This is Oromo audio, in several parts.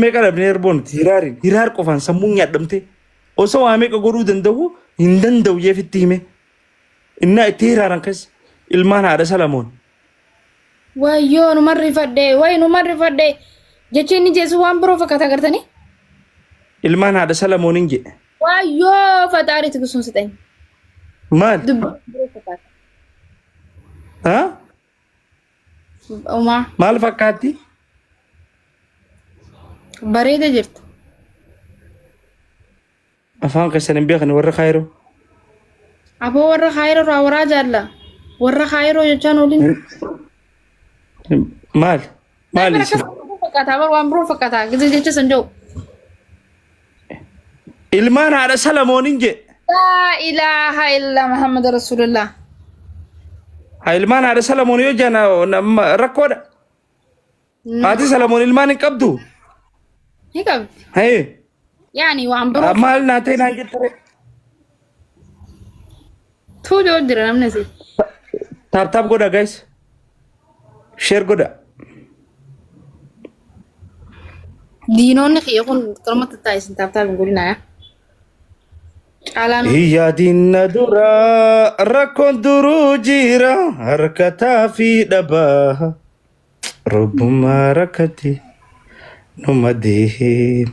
meeqa dhabnee erboon hiraar qofaan sammuun nyaadhamte osoo waa meeqa godhuu danda'u hin danda'u jeefitti hime innaa itti hiraaran kas ilmaan haadha Salamoon. Wayyoo numarri fadhee jechi inni jeesu waan biroo fakkaata agartanii? Ilmaan haadha Salamoon hin jedhe. Wayyoo fataariitu bisuun sixani. Maal? Haa? Maal fakkaatti? Bareeda jirtu. Afaan keessan hin beekne warra Kaayiroo. Aboo warra Kaayiroo raawaraa jaalla. Warra Kaayiroo jechaan waliin. Maal? Maal isin? Fakkaata waan biroo fakkaata gizee jecha san jiru. Ilmaan haadha Salamoon hin jedhe. La ilaha illa Muhammad Rasulullah. Ilmaan haadha Salamoon yoo jana rakkoodha. Haati Salamoon ilmaan hin qabdu. Ni qabdi. Hey. Yani waan biroo. Maal naa ta'e naan jettare. Tuujoo jira namni si. Taap godha guys. Share godha. Diinoonni kiyya kun qormatti taasisan taap godhina yaa. Iyyaa diinna dura rakkoon duruu jira harkataa fi dhabaa robbumaa rakkate numa deema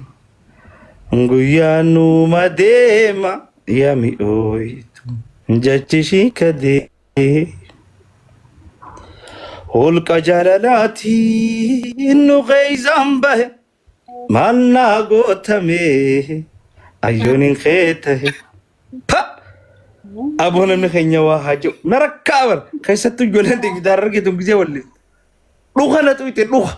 guyyaa numa deema yaa mi'ooyitu jechishii kadee holqa jaalalaatii nu qeeysan bahe maal naa gootame ayyoon hin qeetahe. Aboo namni keenya waa haa jiru. Narakkaa bar keessattuu ijoolleen gidaara argitu gisee waliin. Dhuka na tuyte dhuka.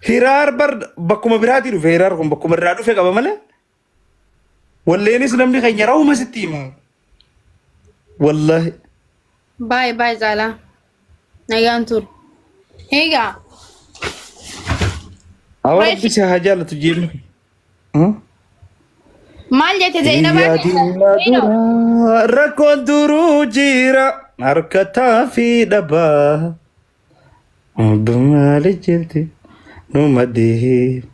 Hiraar bar bakkuma biraatii dhufe hiraar kun bakkuma irraa dhufe qaba malee. Walleenis namni keenya raawuma sitti hima. Wallahi. Baay'ee caalaa. Nagaan ture. Egaa. Awwaal bisi haa jaallatu jeemni. Maal jette Zainabaa? Rakkoon duruu jira harkataa fi dhabaa. Maali jette numa deema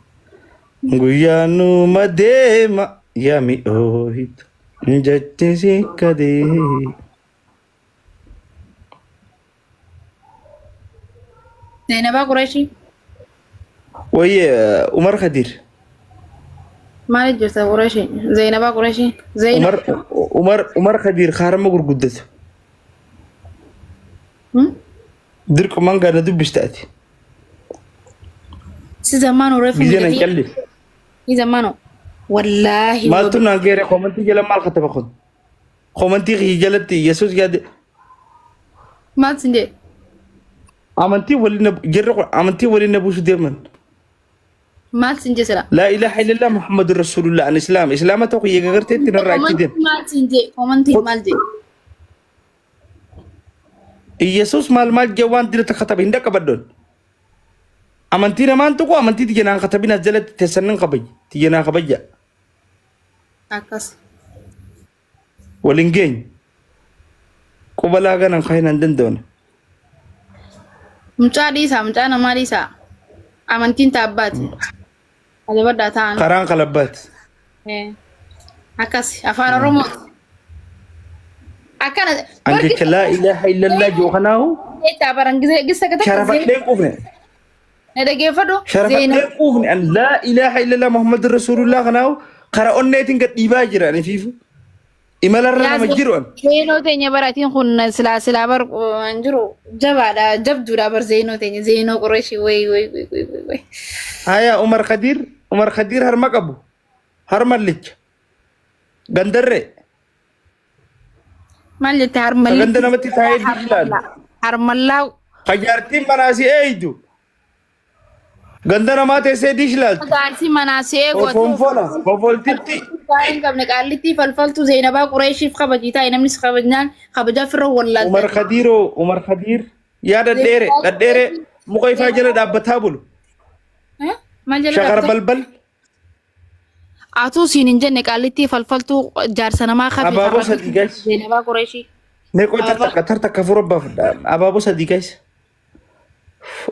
guyyaa numa deema yaa mi'ooyitu jechisi kadee. Zainabaa Qurayshii. Wayye Umar Khadir. Maal jirta Qurayshii? Zainabaa Qurayshii. Umar Khadir khaarama gurguddatu. Dirqamaan gaana dubbistaati. Si zamaan ureefu. Gizeen an calli. Si zamaano. Wallaahi. Maaltu naan geere komantii jala maal kataba kun? Komantii kiyya jalatti Yesuus yaade. Maal sin jee? Amantii waliin na buusu deeman. Maal sin jee sira? La ilaha illallah Muhammadur Rasulullah an Islam. Islaama tokko yega gartee itti narraa achi deem. Maal sin jee? Komantii maal jee? Yesuus maal jee waan dirata kataba hin dhaqqabaddoon. Amantii namaan tokko amantii tiyyanaan katabin as jalatti teessannan kabaj. Tiyyanaa kabajja. Akkas. Waliin geenya. Qubalaa ganan kaayinan danda'una. Mucaa dhiisaa, mucaa namaa dhiisaa. Amantiin taabbaati. Ajabaddaa ta'an. Karaan kalabbaati. Akkas afaan Oromoo. Akkana. Anjecha laa ilaaha illallah jookanaahu. Eetaa baran gisa gata. Sharafadheen qufne. Na dhageeffadhu. Sharafadheen qufne an laa ilaaha illallah Muhammadur Rasulullah kanaahu kara onneetiin gad dhiibaa jira anifiifu. Imalarra nama jiru an. Zeenoo teenya baratiin kun silaa bar jiru jabaadha jabduudha bar zeenoo teenya zeenoo Qurayshii way. Haya Umar Khadir harma qabu. Harmallicha. Gandarree. Maal jette harmallicha? Ganda namatti taa'ee diilaal. Harmallaa. Kajaartiin manaasii eeydu. Ganda namaa teessee diilaal. Kajaartiin manaasii eeguu. Fofoltitti. Kain qabne qaallitti falfaltu Zainabaa Qurayshiif kabajii taa'e namni kabajnaan kabajaa firra wallaalta. Umar Khadir yaa dhadheere muka ifaa jala dhaabbataa bulu. Maal jala Shakar balbal. Atuu siin hin jenne qaallitti falfaltu jaarsa namaa kafe. Abaaboo sadii guys. Zainabaa Qurayshii. Meeqoo tartakka furabbaaf abaaboo sadii guys.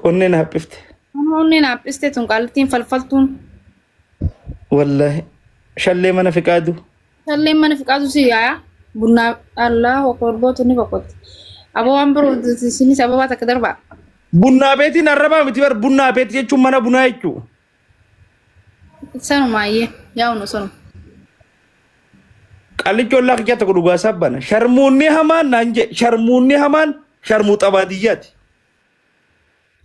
Onneen haphifte. Namoonni naaphiste tun qaaltiin falfaltuun. Wallahi shallee mana fiqaadu. Shallee mana fiqaatu si yaaya. Bunaa Allah korbootu ni boqotti. Aboo waan biroo sinis ababaa takka darbaa. Bunnaa beetiin arrabaa miti bar bunnaa beeti jechuun mana bunaa jechuu. Sanumaayyee yaa'u sanuma. Qallichoon laaqichaa tokko dhugaa sabbana. Sharmuunni hamaan naan je sharmuunni hamaan sharmuu xabaadiyyaati.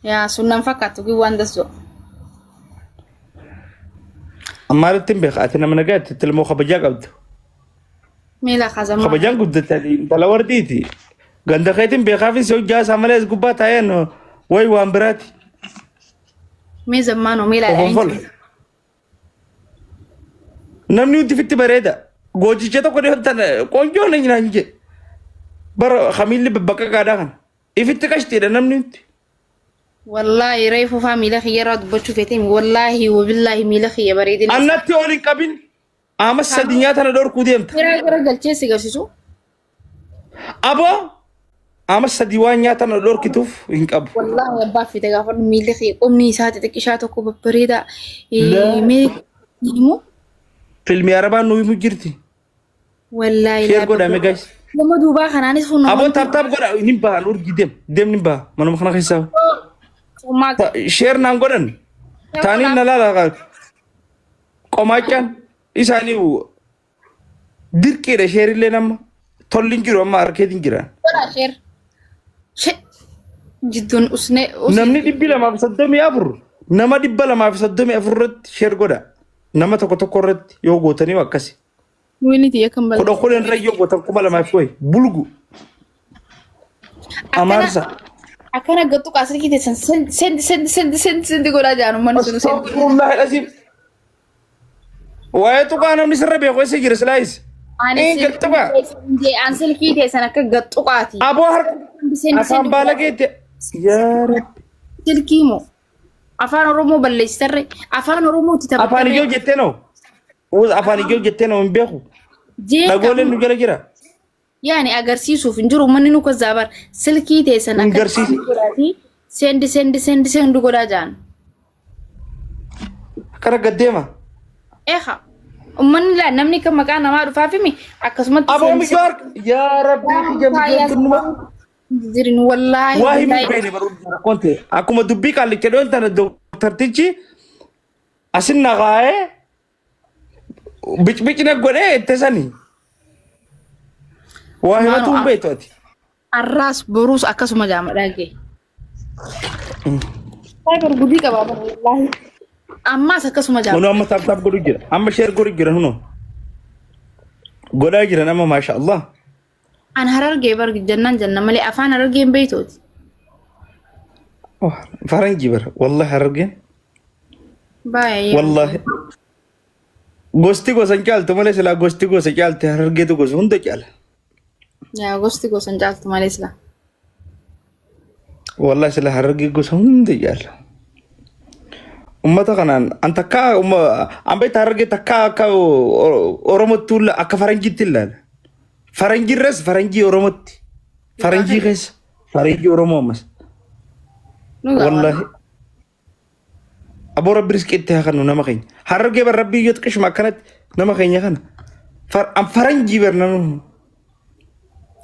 Yaa sunnaan fakkaatu waan dasoo. Ammaalitti hin beekaa ati nama nagaatti tilmoo kabajaa qabdu. Miila kazamaa. Kabajaan guddatanii intala wardiiti. Ganda keetiin beekaa fi si hojjaa isaa malee gubbaa taa'een wayi waan biraati. Mee zammaanoo miila dha'iinsa. Namni hundi fitti bareeda. Goojicha tokko dhiyoottan qoonjoo na nyinaan je. Bara hamiilli bakka gaadaa kana. Ifitti qashtiidha namni hundi. Wallahi reefu faa miila xiyyaarraa dubbachuu feeteen wallahi wabillahi miila xiyya bareedina. Annatti olin qabin. Amas sadi nyaata na dhorkuu deemta. Gara galchee si garsiisu. Aboo amas sadi waan nyaata na dhorkituuf hin qabu. Wallahi abbaa fite gaafa miila xiyya qomni isaa xixiqqishaa tokko babbareeda. Mee himu. Filmi arabaan nuyi mu jirti. Wallahi Sheer godhame guys. Nama duubaa kanaanis fuunama. Aboo taaptaap godha ni baha urgi dem ni baha manuma kana keessaa. Sheer naan godhan. Taaniin na laala qomaachaan isaanii dirqiidha sheerillee nama tolli hin jiru amma arkeetiin jira. Sheer. Jidduun usnee. Namni 234 nama 234 irratti sheer godha. Nama tokko tokko irratti yoo gootanii akkasi. Wini tiya kan bal. Kudhan kudhan irra yoo gootan 2,000 bulgu. Amaarsa. Akkana gattu kaasii kite sendi godhaa jaanu manni sunu sendi. Wallahi dhasiif. Waa'ee tuqaa namni sirra beeku eessa jira silaayis. Ani gattuqa. An silkii teessan akka gattuqaati. Aboo harka afaan baala geette. Yaa Rabbi. Silkii moo afaan Oromoo balleessarre afaan Oromooti taphatame. Afaan ijoo jettee noo. Afaan ijoo jettee noo hin beeku. Dhagooleen nu jala jira. Yani agarsiisuuf hin jiru manni nu kozaabar silkii teessan akka agarsiisi. Sendi godhaa jaan. Akkana gaddeema. Eha. Ummanni laa namni kan maqaa namaa dhufaaf himi akkasumatti. Aboo mi joor yaa Rabbi ija tunnuma. Jirin wallahi. Waa himu beene baruu rakonte. Akkuma dubbii qaallicha dhoon tana doktartichi asin naqaa'ee bicbicna godhee itti sanii. Waa himatu hin beektu ati. Arraas boruus akkasuma jaamadhaa gee. Saayifar gudii qabaa wallahi. Ammaas akkasuma jaamadhaa. Kun amma taap godhu jira. Amma sheer godhu jira huno. Godhaa jira nama maasha Allah. An harargee bar janna malee afaan harargeen beektooti. Faranji bar wallahi harargeen. Baay'ee. Wallahi. Gosti gosan caaltu malee silaa gosti gosa caalti harargeetu gosa hunda caala. Yaa gosti gosan caaltu malee silaa. Wallahi silaa harargee gosa hunda caala. Ummata kanaan an takkaa an beekta harargee takkaa akka Oromootti akka faranjiitti ilaala. Faranjii irras faranjii Oromootti. Faranjii keessa faranjii Oromoo ammas. Wallahi. Aboo Rabbi riskiitti haa kennu nama keenya. Harargee bar Rabbi yoo xiqqishuma akkanatti nama keenya kana. Faranjii bar nama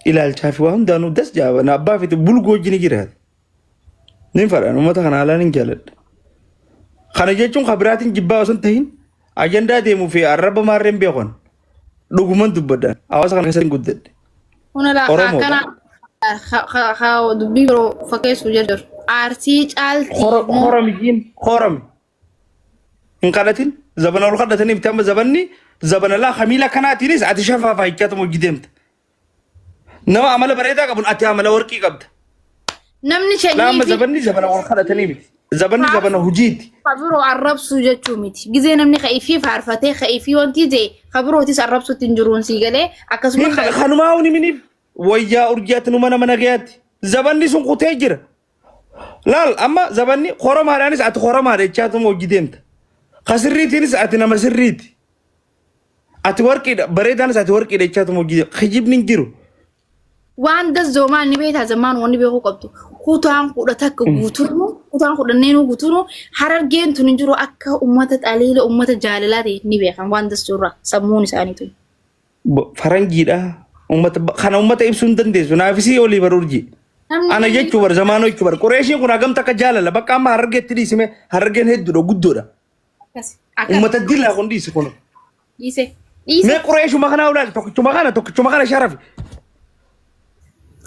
ilaalchaa fi waa hundaanuu das jaaba na abbaa fi bulgoo wajjin jiraata. Nin fadhaan uummata kana haalaan hin jaaladha. Kana jechuun kabiraatiin jibbaa osoo hin tahin ajandaa deemuu fi arraba maarreen beekon dhuguman dubbadhaan hawaasa kana keessatti guddadhe. Oromoo kana dubbii biroo fakkeessuu jedhu aartii caalti. Horami. Hin kadhatin zabana ol kadhatanii bitaa amma zabanni zabana laa hamiila kanaatiinis ati shafaafaa hiikkata hojii deemta. Nama amala bareedaa qabuun ati amala warqii qabda. Namni shanii Lama zabanni zabana ol kadhatanii miti. Zabanni zabana hojiiti. Kabiroo arrabsuu jechuu miti. Gizee namni ka'ifii faarfatee ka'ifii wanti jee kabirootis arrabsuutti hin jiruun sii galee akkasuma. Kanumaa huni miniif wayyaa urjiyaatti numa nama nagayaatti. Zabanni sun kutee jira. Laal amma zabanni horomaadhaanis ati horomaadha jechaatuma hojii deemta. Kasirriitiinis ati nama sirriiti. Ati warqiidha bareedaanis ati warqiidha jechaatuma hojii deemta. Kijibni hin jiru. waan dazzoomaa ni beektaa zammaan wanni beekuu qabdu kutaan kudha takka guutuunu kutaan kudha neenu guutuunu Harargeen tun jiru akka ummata xaliila ummata jaalalaa ta'e ni beekan waan dazzoorraa sammuun isaaniitu. Faranjiidha kana ummata ibsuu hin dandeessu naafisii olii barurji. Ana jechuun bar zamaanoo jechuun bar Qureeshiin kun hagam takka jaalala bakka amma Harargeetti dhiisime Harargeen hedduudha guddoodha. Ummata dillaa kun dhiisi kun. Dhiise. Mee Qureeshuma kana ulaal tokkichuma kana sharafi.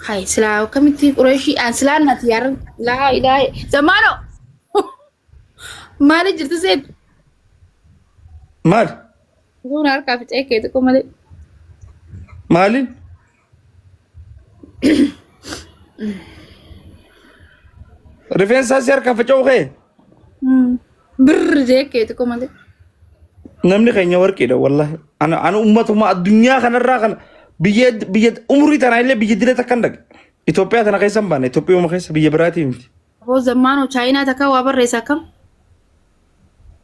Hai sila kamitti Qureeshii an sila nati yar la ilaha zamaano. Maali jirtu seet. Maal? Kun harkaa fi ceekee tokko malee. Maalin? Rifeensa si harkaa faca'u kee? Birr ceekee tokko malee. Namni keenya warqiidha wallahi. Ana ummatuma addunyaa kanarraa kana biyya umrii tana illee biyya diree takkan dhaqe. Itoophiyaa tana keessa hin baane Itoophiyaa keessa biyya biraatii miti. Aboo zammaanoo Chaayinaa takka waa barreessa akkam?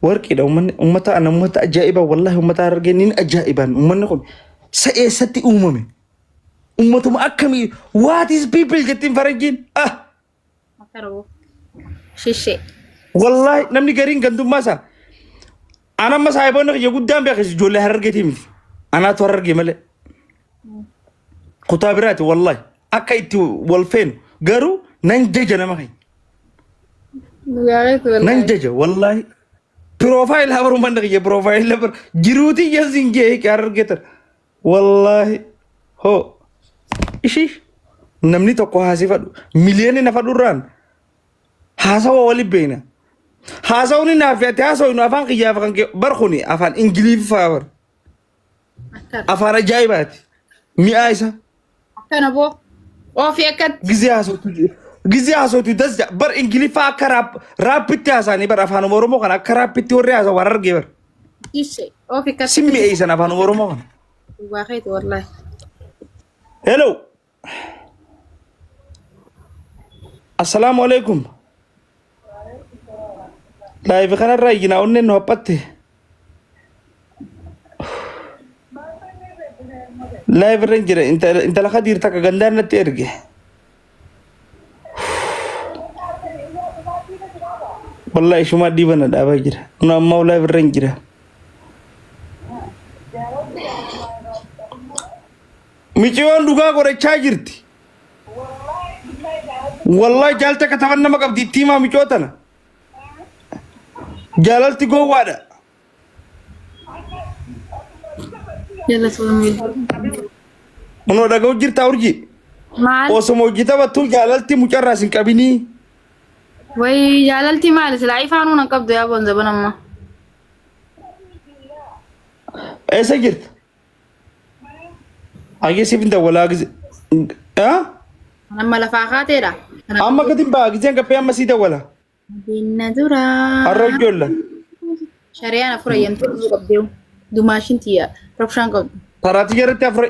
Warqiidha ummata ana ummata ajaa'iba wallahi ummata Harargeen ni ajaa'ibaan ummanni kun sa'eessatti uumame. Ummatuma akkamii what is people jettiin Faranjiin Makaroo shishee. Wallahi namni gariin gandummaa isaa ana amma saayiboonni kiyya guddaan beekis ijoollee Harargeetii miti. Anaatu Harargee malee. Kutaa biraati wallahi akka itti wal feenu garuu nan jaja nama keenya. Nan jaja wallahi. Profile habaru man kiyya profile habar jiruuti yazin gee Harargeetar wallahi ho ishi namni tokko haasifadhu miliyoonni nafa durraan haasawa wali beena. Haasawni naaf ati haasawni afaan kiyyaaf kan barkhuni afaan Ingiliffaa bar. Afaan ajaa'ibaati. Mi'aa isa. Akkana boo. Ofii akkat. Gizee haasawtu dasja bar Ingiliffaa akka raappitti haasanii bar afaan Oromoo kan akka raappitti warri haasawu Harargee bar. Ishee ofii akkat. Simmi eeysan afaan Oromoo kan. Waaqeetu wallahi. Hello. Assalamu alaikum. Live kana raayina onnen no appatte. Live ranjira intala khadir taka gandaan natti erge. Wallahi shuma dibana dhaabaa jira. Kun amma live ranjira. Michiyoon dhugaa qorachaa jirti. Wallahi jaalta kataban nama qabdi tiimaa michootana. Jaalalti gowwaadha. Munoo dhaga'u jirta urji. Maal? Osoo hojjeta battuu jaalalti mucarraa sin qabinii. Way jaalalti maal sila ifaanuu nan qabdu yaa boonza banamma. Eessa jirta? Ageessiif hin dawwalaa gize. Nama lafaa kaateedha. Amma gadi baa gizeen gabbee amma sii dawwala. Binna dura. Har'a ijoollee. Shari'aan afur ayyamtuu qabdee dumaashin tiyya rabshaan qabdu. Taraati jarratti afur.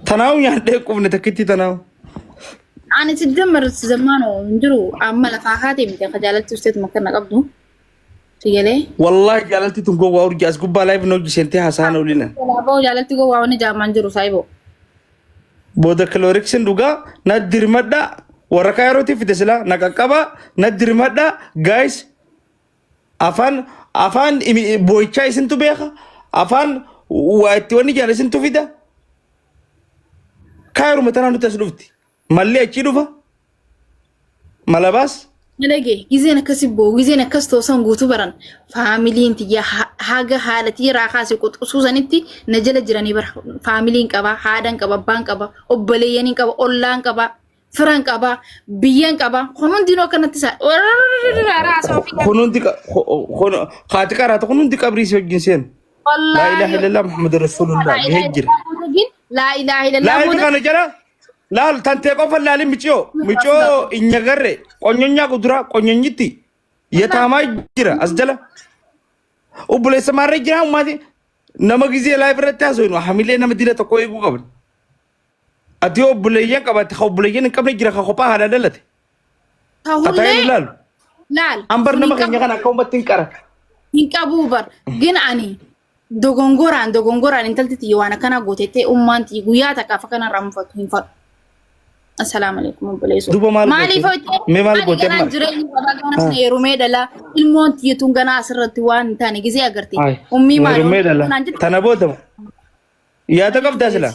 Tanaawu nyaadhee qubne takkitti tanaawu. Ani siddamar zamaanoo hinjiru amma lafaa kaatee miti akka jaalatti usteetu makkarna qabdu. Sigalee. Wallahi jaalalti tun gowwaa urji as gubbaa live noo jisentee haasaan oolina. Walaaboo jaalatti gowwaa wanni jaamaan jiru saayiboo. Booda kilooriksin dhugaa na dirmadha warra kaayirootii fide sila na qaqqaba na dirmadha guys afaan boo'ichaa isintu beeka afaan waa itti wanni jaala isintu fida kaayiruma tanaa nuti as dhufti mallee achi dhufa malabaas. Nalagee gizeen akkasi boo gizeen akkas toosan guutuu baran faamiliin tiyya haga haalatii raakaase quxusuusanitti na jala jiranii bara faamiliin qaba haadhan qaba abbaan qaba obboleeyyaniin qaba ollaan qaba firan qaba biyyan qaba kunuun akkanatti isaa kunuunti haati qaraata kunuunti qabriisi wajjin seen laa ilaaha illallah muhammadu rasulullah gahee jira laa ilaaha illallah laa kana jala laal tante qofa laali michoo inya garre qonyonyaa kudura qonyonyitti yataamaa jira as jala obboleessa maarree jira ummati nama gizee live irratti haasofnu hamilee nama dila tokko eeguu qaban ati obboleeyyan qabate obboleeyyan hin qabne jira ka kophaa haadha dhalate tataa ilaalu laal ambar nama keenya kana akka ummatti hin qara hin qabuu bar gin ani dogongoraan intalti tiyya waan akkana gootettee ummaanti guyyaa takka afa kana raamfatu hin fadhu. Assalamu alaikum obboleessu. Duuba Maaliif maal goote ganaan jireenya qabaa ganas heerumee dhala ilmoon tiyyatuun ganaa asirratti waan hin taane gisee agarte. Ummii maal heerumee dhala tana booda yaada qabdaa sila.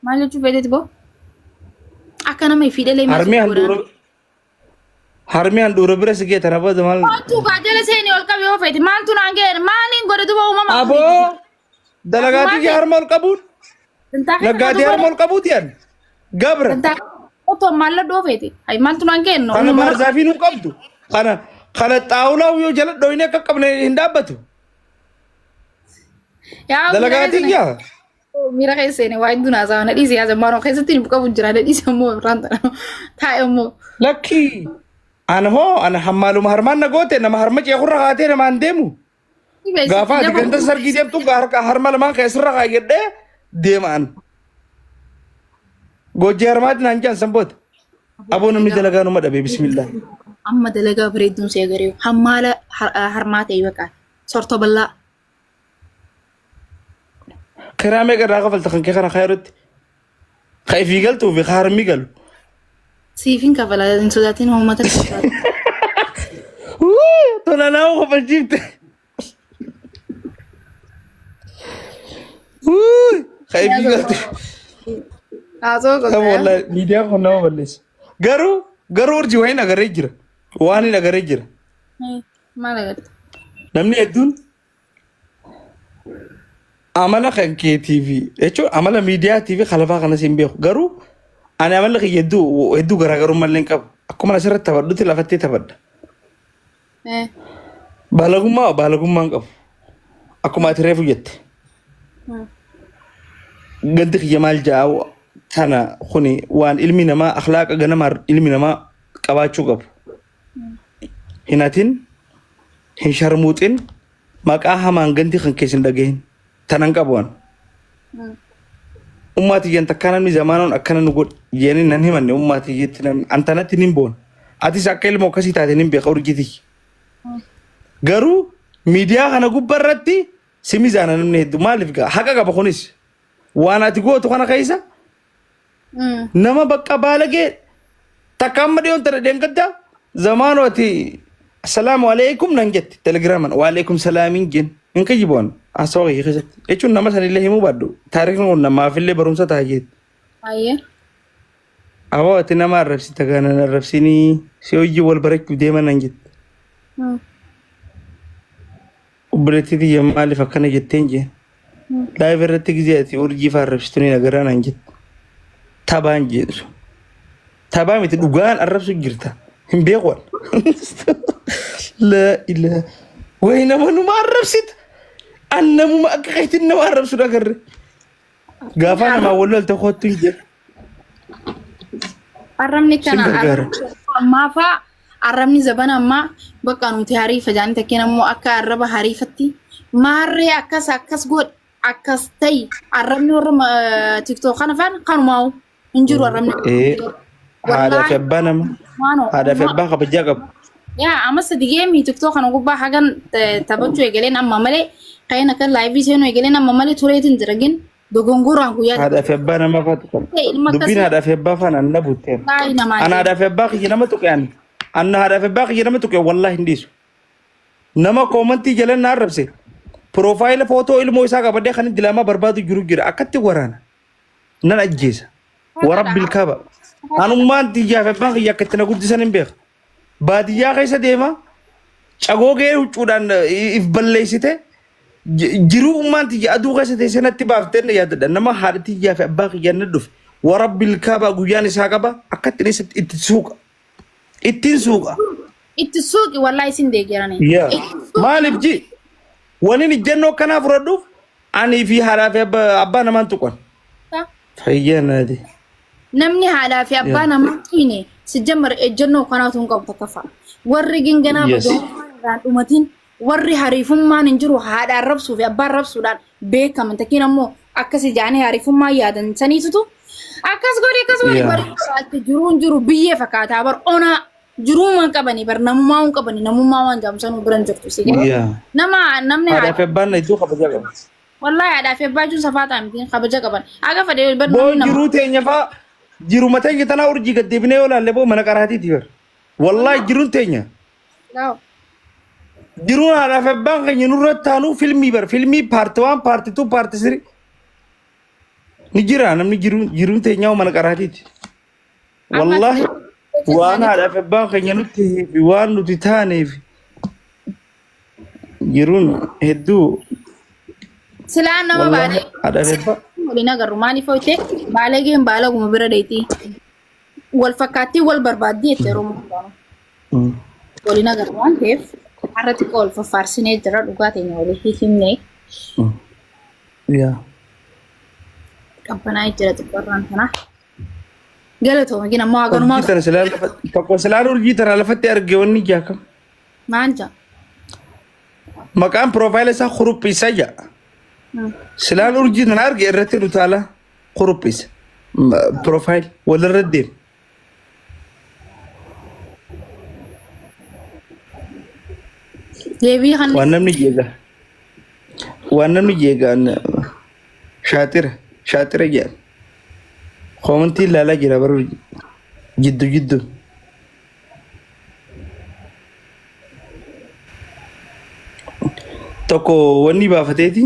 Maal jechuu feeteeti boo? Akka nama fiidhalee harmi handhuura bira sigee tana booda maal? Maaltu gaajala seenii ol qabee yoo feete maaltu naan ga'e maaliin godhe duba uumama? Aboo dalagaatii harma ol qabuun naggaatee harma ol qabuuti yan gabra. Otoo maalla dhoo feete ay maaltu naan ga'e no. Kana baarzaafi nu qabdu kana xaawulaa yoo jala dhoyinee akka qabne hin dhaabbatu. Dalagaatii yaa. Mira keessanii waa hedduu naasaa na dhiise yaa zammaanoo keessatti ni buqa bujjira na dhiise immoo irraan taa'e immoo. Lakkii ana hammaaluma harmaan na goote nama harma ceekurra kaatee namaan deemu. Gaafa ati ganda sargii deemtu harma lamaan keessarra kaayyadhee deemaan. Gojjii harmaatti naan jaan sanboota. Aboo namni dalagaa numa dhabe bismillah. Amma dalagaa bareedduun see garee hammaala harmaa ta'e beekaa sorto bal'aa. Kiraa meeqa irraa kafalta kan kee kana kaayirutti? Ka ifii galtuu fi ka harmi galu. Siifin kafala hin sodaatiin uummata kafala. Tola naa kafalchiifte. Ka ifii galtuu. Haasoo gosa. Kama wallahi miidiyaan kun nama balleessa. Garuu urjii wayiin agarree jira. Waan hin agarree jira. Maal agarta? Namni hedduun amala kan KTV jechuun amala miidiyaa TV khalafaa kanas hin beeku garuu ani amala kan hedduu garaagarummaa illee hin qabu akkuma asirratti taphadhutti lafattee taphadha. Baalagummaa hin qabu akkuma ati reefu jette. Ganti kiyya maal ja'a kana kuni waan ilmi namaa akhlaaqa ganamaa ilmi namaa qabaachuu qabu. Hin hatin hin sharmuuxin maqaa hamaan ganti kan keessin dhagahin. Tanan qabuan. Ummati yang takanan mi zamanon akkana nu god yeni nan himanne ummati yettinan antanatti nin bon. Ati sakkel mo kasi taate nin be qawrjiti. Garu media kana gubbarratti simi zanan ne du malif ga haqa qaba kunis. Waan ati gootu kana kaisa. Nama bakka balage takamade on tara dengadda zamano ati assalamu alaikum nan jetti telegraman wa alaikum salamin gen. Inka jibon asoo keessatti jechuun nama sanillee himuu baadhu taariikni kun namaafillee barumsa taa'eet. Ayyee. Aboo ati nama arrabsita kana arrabsinii si hojii wal barachuuf deeman an jette. Obboleettii tiyya maaliif akkana jetteen jeen. Laayif irratti gizee ati urjii fa'aa arrabsituu nagaraan an jette. Tabaan jedhu. Tabaa miti dhugaan arrabsu jirta. Hin beekuun. La ilaa. Wayi nama numa arrabsita. Annamuma akka kaytiin nama arrabsu dhagarre. Gaafa namaa wallolta kottu hin jedhu. Arrabni kana ammaa fa'aa arrabni zabana ammaa bakka nuti hariifa jaanii takkeen ammoo akka arraba hariifatti maarree akkas god akkas ta'i arrabni warra TikTok kana fa'aan kanumaa'u hin jiru arrabni. Haadhaa fi abbaa nama. Haadhaa fi abbaa kabajaa qabu. Yaa amma sadi geemii TikTok kana gubbaa hagan taphachuu eegaleen amma malee kayna kan live seenuu eegaleen amma malee tureetiin jiragin dogongoraan guyyaa. Haadhaa fi abbaa nama faatu qabu. Dubbiin haadhaa fi abbaa faana anna buuteen. Ana haadhaa fi abbaa kiyya nama tuqean. Anna haadhaa fi abbaa kiyya nama tuqe wallahi hin dhiisu. Nama koomantii jalan na arrabse. Profaayila footoo ilmoo isaa qabadee kan dilaamaa barbaadu jira akkatti waraana. Nan ajjeesa. Warabbil kaaba. Anummaan tiyyaa fi abbaan kiyya akkatti na guddisan hin beeku. Baadiyyaa keessa deema cagoogee huccuudhaan if balleessite jiruu ummaan tiyya aduu keessa teessee natti baaftee na yaadadha nama haadha tiyyaa fi abbaa kiyyaa na dhufe warabbil kaabaa guyyaan isaa qaba akkatti itti suuqa ittiin suuqa. Itti suuqi wallahi isin deeggaranii. Maaliif ji waniin ijjannoo akkanaa fudhadhuuf ani fi haadhaa fi abbaa namaan tuqan. Fayyanaati. Namni haadhaa fi abbaa namaan tuqine. Sejamar ejjenno kana tun qabu takkafa warri gingana badoo dhumatiin warri hariifummaan hin jiru haadha arrabsuu fi abbaa arrabsuudhaan beekaman takkiin ammoo akkasi jaanii hariifummaa yaadan saniitutu akkas godhe bari jiruun jiru biyyee fakkaataa bar Jiruma qabani bar namummaa un qabani namummaa waan jaamsan biran jirtu si Yeah. namni Ada febban na itu kabaja qaban. wallahi ada fe baju safata mti kabaja qaban aga fade bar Bo namni jiru teenya fa jiru mata kita na urji gaddebine wala lebo mana qarati tibar. Wallahi jiru teenya. nama Jiru ada febban kan nurrat tanu filmi bar filmi part 1 part 2 part 3. Ni jira namni jiru teenya mana qarati. Wallahi وانا على فبان خي نتي في وان نتاني في يرون هدو silaan nama baale ada febban waliin agarru maaliif hoite baaleegeen baalaguma bira deetii wal fakkaattii wal barbaaddi jettee romuudhaan waliin agarru waan ta'eef har'atti wal faffaarsinee jira dhugaa teenya walii himne ya qabbanaa jira xiqqoorraan kana galatooma gina ammoo haganumaa kita selalu tokko selalu urjii tana lafatti arge wanni jaakam maal jaa maqaan profile isaa khuruphisa ja selalu urjii tana arge irratti dhutaala khuruphisa profile walirra deem deebii kan waan namni jeegaan shaatira jedhan komantii ilaalaa jira baruu jiddu tokko wanni baafateeti